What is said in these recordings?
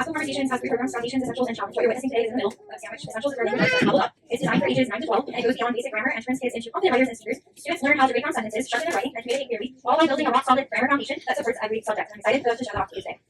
Classical Conversations has 3 programs: Foundations, Essentials, and Challenge. What you're witnessing today is in the middle of Sandwich. Essentials is where learning starts leveled up. It's designed for ages 9 to 12, and it goes beyond basic grammar and turns kids into confident writers and speakers. Students learn how to break down sentences, structure their writing, and communicate clearly, all while building a rock-solid grammar foundation that supports every subject. I'm excited for those to show that off to you today.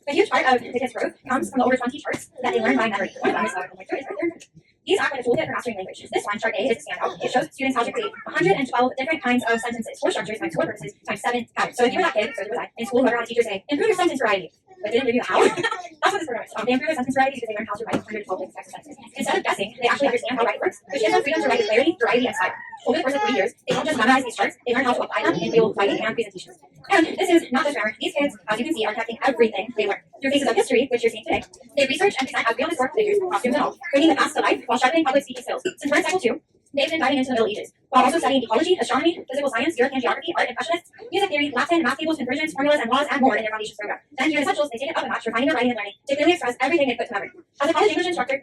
A huge part of the kids' growth comes from the over 20 charts that they learn by memory. One of them is right there. These act like a toolkit for mastering language. This one, chart A, is a standout. It shows students how to create 112 different kinds of sentences, 4 structures times 4 purposes times 7 patterns. So if you were that kid, so was I, in school, whoever had a teacher say, improve your sentence variety, but didn't give you the how, that's what this program is. They improve their sentence variety because they learn how to write 112 different types of sentences. Instead of guessing, they actually understand how writing works, which gives them freedom to write with clarity, variety, and style. Over the course of 3 years, they don't just memorize these charts, they learn how to apply them in real writing and presentations. And this is not just grammar. These kids, as you can see, are testing everything they learn. Through pieces of history, which you're seeing today, they research and present as real historical figures, costumes and all, bringing the past to life while sharpening public speaking skills. Since we're in cycle 2, they've been diving into the Middle Ages, while also studying ecology, astronomy, physical science, European geography, art, impressionists, music theory, Latin, math tables, conversions, formulas, and laws, and more in their foundations program. Then here in Essentials, they take it up a notch, refining their writing and learning to clearly express everything they put to memory. As a college English instructor,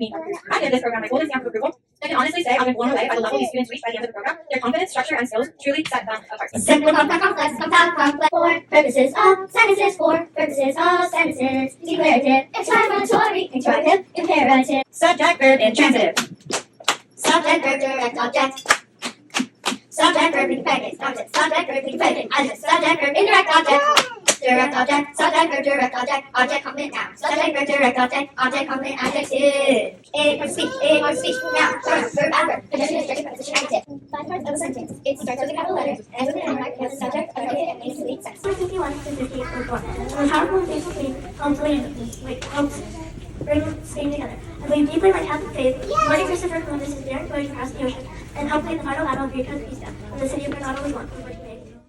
I give this program my golden stamp of approval. I can honestly say I've been blown away by the level these students reach by the end of the program. Their confidence, structure, and skills truly set them apart. Simple, compact, complex, compact, complex. For purposes of sentences, for purposes of sentences. Declarative, explanatory, interrogative, imperative. Subject, verb, intransitive. Subject, verb, direct object. Subject, verb, predicate, object. Subject, verb, predicate, adjective. Subject, verb, indirect object. Direct object, subject, verb, direct object, object, complement, noun. Subject, verb, direct object, object, complement, adjective. A for speech, noun, pronoun, verb, adverb, conjunction, adjective, preposition, adjective. 5 parts of a sentence. It starts with a capital letter, ends with an M, has a subject, a predicate, and makes a complete sentence. 51 to 58 for 4. A powerful and faithful faith helps bring Spain together. I believe deeply like Catholic faith, Martin Christopher Columbus is daring voyage across the ocean, and helped lead the final battle of Great Conquista, when the city of Granada was won.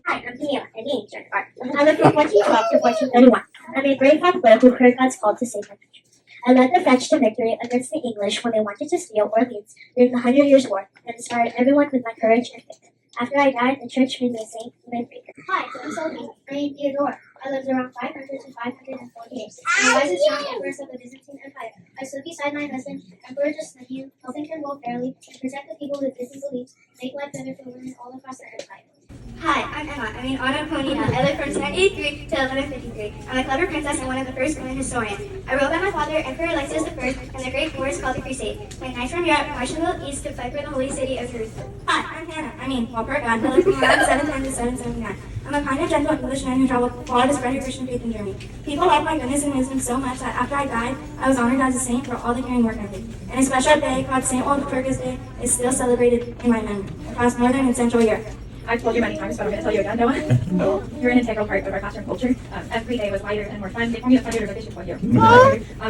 Hi, I'm Camila, a Danish art. I lived from 1412 to 1431. I made brave conqueror who heard God's call to save my country. I led the French to victory against the English when they wanted to steal Orleans during the 100 Years' War, and inspired everyone with my courage and faith. After I died, the church made me a saint and my breaker. Hi, I'm Sophie. I am Theodora. I lived around 500 to 548. I'm the wisest young empress of the Byzantine Empire. I stood beside my husband, Emperor Justinian, helping him rule fairly and protect the people with different beliefs, make life better for women all across the empire. Hi, I'm Emma. I mean Anna Ponina. I lived from 1083 to 1153. I'm a clever princess and one of the first women historians. I wrote by my father, Emperor Alexius I, and the great wars called the Crusade. My knights from Europe marched to the east to fight for the holy city of Jerusalem. Hi, I'm Hannah. I mean Walpurga. I lived from 1110 to 779. I'm a kind and gentle Englishman who traveled far to spread her Christian faith in Germany. People loved my goodness and wisdom so much that after I died, I was honored as a saint for all the caring work I did. And a special day called St. Walpurga's Day is still celebrated in my memory across Northern and Central Europe. I've told you many times, but I'm going to tell you again, Noah. You're an integral part of our classroom culture. Every day was lighter and more fun. They call me the fun leader, but they should call you.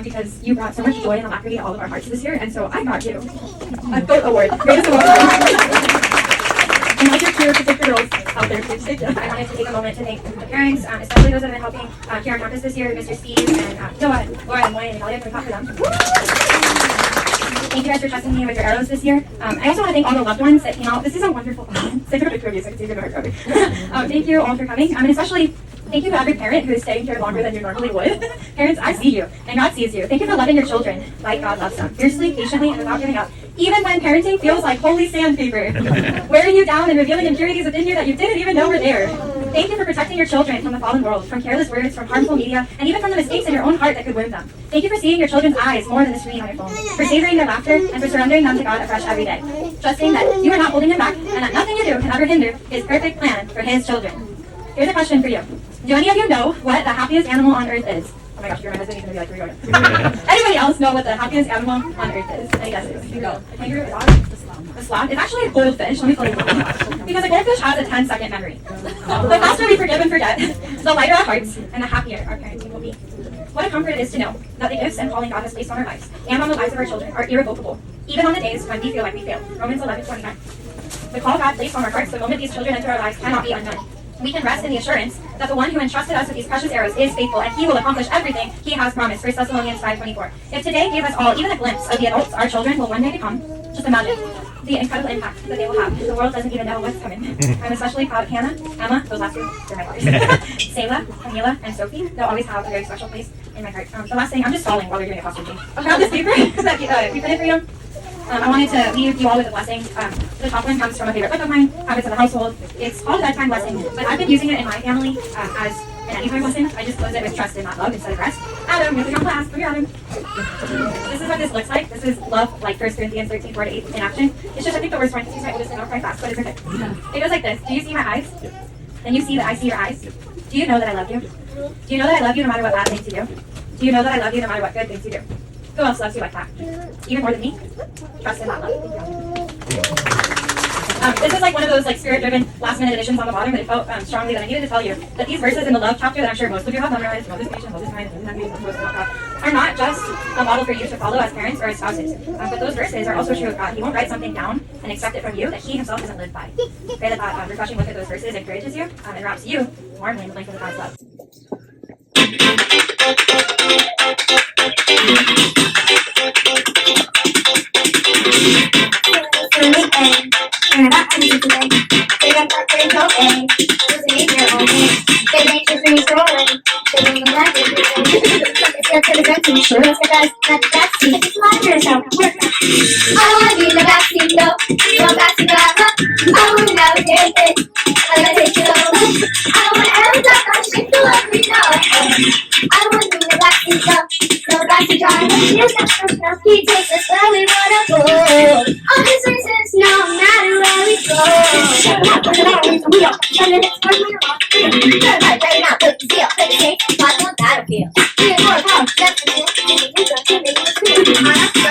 Because you brought so much joy and alacrity to all of our hearts this year, and so I got you a GOAT award. Greatest award. And like your peer particular roles out there, I wanted to take a moment to thank the parents, especially those that have been helping here on campus this year, Mr. Steve and Noah, Laura, and Moy, and Amelia. Can we clap for them? Thank you guys for trusting me with your arrows this year. I also want to thank all the loved ones that came out. This is a wonderful Take a picture of you so I can see your hard copy. Thank you all for coming. And especially thank you to every parent who is staying here longer than you normally would. Parents, I see you, and God sees you. Thank you for loving your children like God loves them, fiercely, patiently, and without giving up. Even when parenting feels like holy sandpaper, wearing you down and revealing impurities within you that you didn't even know were there. Thank you for protecting your children from the fallen world, from careless words, from harmful media, and even from the mistakes in your own heart that could wound them. Thank you for seeing your children's eyes more than the screen on your phone, for savoring their laughter, and for surrendering them to God afresh every day, trusting that you are not holding him back, and that nothing you do can ever hinder His perfect plan for His children. Here's a question for you. Do any of you know what the happiest animal on earth is? Oh my gosh, your husband is going to be like, where are you going? Anybody else know what the happiest animal on earth is? Any guesses? You go. A kangaroo, a dog? The sloth? It's actually a goldfish. Let me tell you. Because a goldfish has a 10-second memory. The faster we forgive and forget, the lighter our hearts, and the happier our parenting will be. What a comfort it is to know that the gifts and calling God has placed on our lives, and on the lives of our children, are irrevocable, even on the days when we feel like we fail. Romans 11:29. The call God placed on our hearts the moment these children enter our lives cannot be undone. We can rest in the assurance that the one who entrusted us with these precious arrows is faithful, and He will accomplish everything He has promised. 1 Thessalonians 5:24. If today gave us all even a glimpse of the adults our children will one day become, just imagine the incredible impact that they will have. The world doesn't even know what's coming. I'm especially proud of Hannah, Emma, those last two, they're my daughters, Selah, Camila, and Sophie. They'll always have a very special place in my heart. The last thing, I'm just stalling while they're doing a costume change. I'll grab this paper that we printed for you. I wanted to leave you all with a blessing. The top one comes from a favorite book of mine, Habits of the Household. It's called a bedtime blessing, but I've been using it in my family as in any time lesson, I just close it with trust and not love instead of rest. Adam, here's your class. Come here, Adam. This is what this looks like. This is love, like 1 Corinthians 13, 4-8 in action. It's just, I think the worst parentheses right with this not quite fast, but it's okay. It goes like this. Do you see my eyes? And you see that I see your eyes? Do you know that I love you? Do you know that I love you no matter what bad things you do? Do you know that I love you no matter what good things you do? Who else loves you like that? Even more than me? Trust and not love. Thank you. This is like one of those like spirit-driven last-minute additions on the bottom, but it felt strongly that I needed to tell you that these verses in the love chapter that I'm sure most of you have memorized, Moses patient, Moses kind, Moses envy, Moses God, are not just a model for you to follow as parents or as spouses. But those verses are also true of God. He won't write something down and expect it from you that he himself doesn't live by. Pray that that refreshing look at those verses encourages you and wraps you warmly in the blanket of God's love. You're not easy today. They got that great coping. Losing your own way. They make you free scrolling. They bring them back in your way. It's up to the empty. Sure, it's the best. Not the backseat. It's life yourself. Work. I don't wanna be in the backseat, no. No backseat driver. I don't wanna navigate it. I gotta take you over. I don't wanna ever talk about shit to let me know. I don't wanna be in the backseat, no. No backseat driver. Here's that first now. He takes us where we wanna go. All these reasons, no matter where we go. Shut up, put it on, it's real. Shut it, it's for me, rock. Turn right, right now, put the deal. Take it, take, fight on battlefield. 3 or 4 pounds, that's the deal. And you don't give me the feel.